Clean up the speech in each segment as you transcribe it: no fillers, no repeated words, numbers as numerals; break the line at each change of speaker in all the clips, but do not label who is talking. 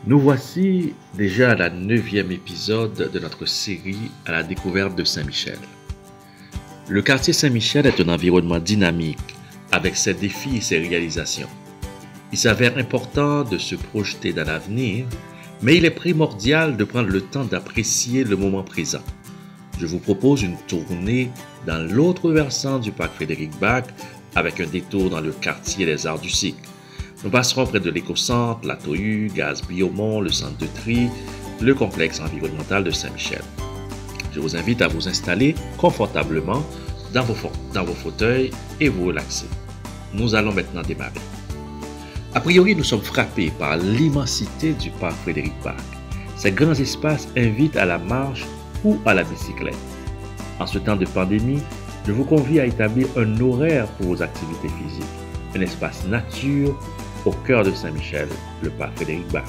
Nous voici déjà à la 9e épisode de notre série à la découverte de Saint-Michel. Le quartier Saint-Michel est un environnement dynamique avec ses défis et ses réalisations. Il s'avère important de se projeter dans l'avenir, mais il est primordial de prendre le temps d'apprécier le moment présent. Je vous propose une tournée dans l'autre versant du parc Frédéric-Bac avec un détour dans le quartier des Arts du Cycle. Nous passerons près de l'éco-centre, la Tohu, Gaz Biomont, le centre de tri, le complexe environnemental de Saint-Michel. Je vous invite à vous installer confortablement dans vos fauteuils et vous relaxer. Nous allons maintenant démarrer. A priori, nous sommes frappés par l'immensité du parc Frédéric-Bac. Ces grands espaces invitent à la marche ou à la bicyclette. En ce temps de pandémie, je vous convie à établir un horaire pour vos activités physiques. Un espace nature au cœur de Saint-Michel, le parc Frédéric-Bac.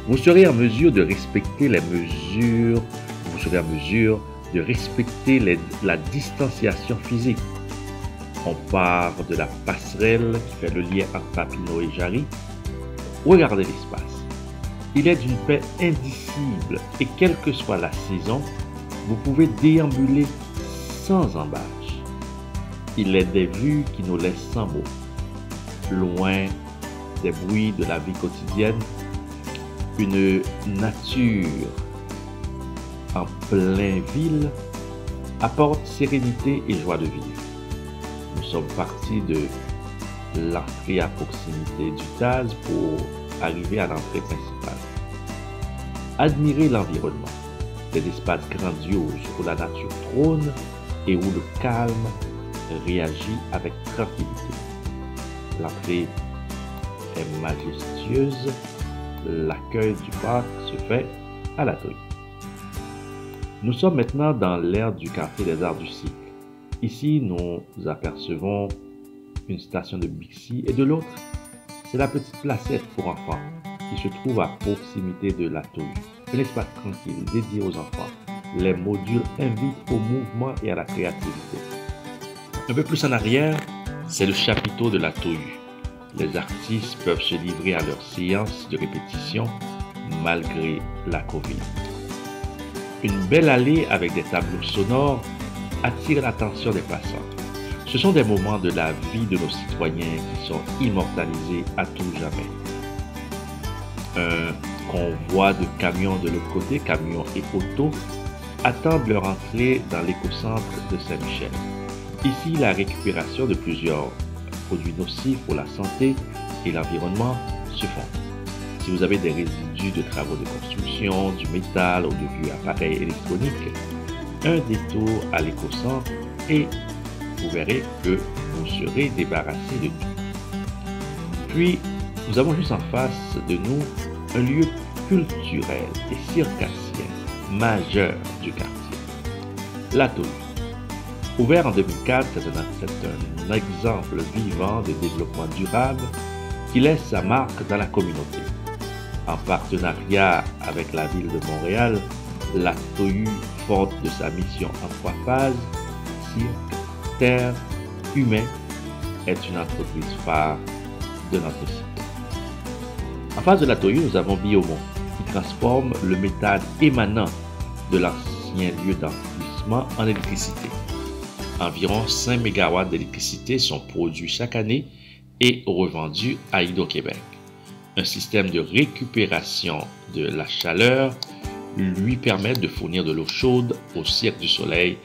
Vous serez en mesure de respecter la distanciation physique. On part de la passerelle qui fait le lien entre Papineau et Jarry. Regardez l'espace. Il est d'une paix indicible et quelle que soit la saison, vous pouvez déambuler sans embâche. Il est des vues qui nous laissent sans mots. Loin des bruits de la vie quotidienne, une nature en pleine ville apporte sérénité et joie de vivre. Nous sommes partis de l'entrée à proximité du Taz pour arriver à l'entrée principale. Admirez l'environnement, des espaces grandioses où la nature trône et où le calme réagit avec tranquillité. L'entrée est majestueuse, l'accueil du parc se fait à la Tohu. Nous sommes maintenant dans l'aire du quartier des Arts du Cycle. Ici, nous apercevons une station de Bixi et de l'autre, c'est la petite placette pour enfants qui se trouve à proximité de la Tohu. Un espace tranquille dédié aux enfants. Les modules invitent au mouvement et à la créativité. Un peu plus en arrière, c'est le chapiteau de la Tohu. Les artistes peuvent se livrer à leurs séances de répétition malgré la Covid. Une belle allée avec des tableaux sonores attire l'attention des passants. Ce sont des moments de la vie de nos citoyens qui sont immortalisés à tout jamais. Un convoi de camions de l'autre côté, camions et autos, attendent leur entrée dans l'éco-centre de Saint-Michel. Ici, la récupération de plusieurs produits nocifs pour la santé et l'environnement se font. Si vous avez des résidus de travaux de construction, du métal ou de vieux appareils électroniques, un détour à l'éco-centre et vous verrez que vous serez débarrassé de tout. Puis, nous avons juste en face de nous un lieu culturel et circassien majeur du quartier, la Tohu. Ouvert en 2004, c'est un exemple vivant de développement durable qui laisse sa marque dans la communauté. En partenariat avec la ville de Montréal, la Tohu, forte de sa mission en 3 phases, cirque, terre, humain, est une entreprise phare de notre site. En face de la Tohu, nous avons Biomont, qui transforme le métal émanant de l'ancien lieu d'enfouissement en électricité. Environ 5 MW d'électricité sont produits chaque année et revendus à Hydro-Québec. Un système de récupération de la chaleur lui permet de fournir de l'eau chaude au Cirque du Soleil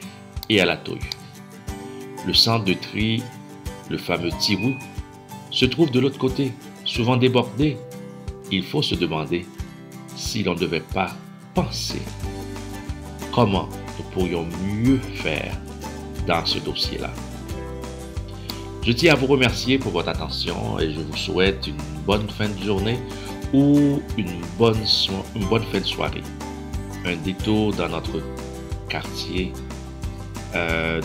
et à la Tohu. Le centre de tri, le fameux Tirou, se trouve de l'autre côté, souvent débordé. Il faut se demander si l'on ne devait pas penser comment nous pourrions mieux faire dans ce dossier-là. Je tiens à vous remercier pour votre attention et je vous souhaite une bonne fin de journée ou une bonne fin de soirée. Un détour dans notre quartier.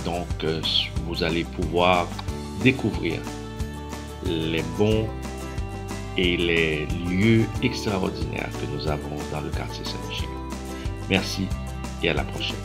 Donc, vous allez pouvoir découvrir les bons et les lieux extraordinaires que nous avons dans le quartier Saint-Michel. Merci et à la prochaine.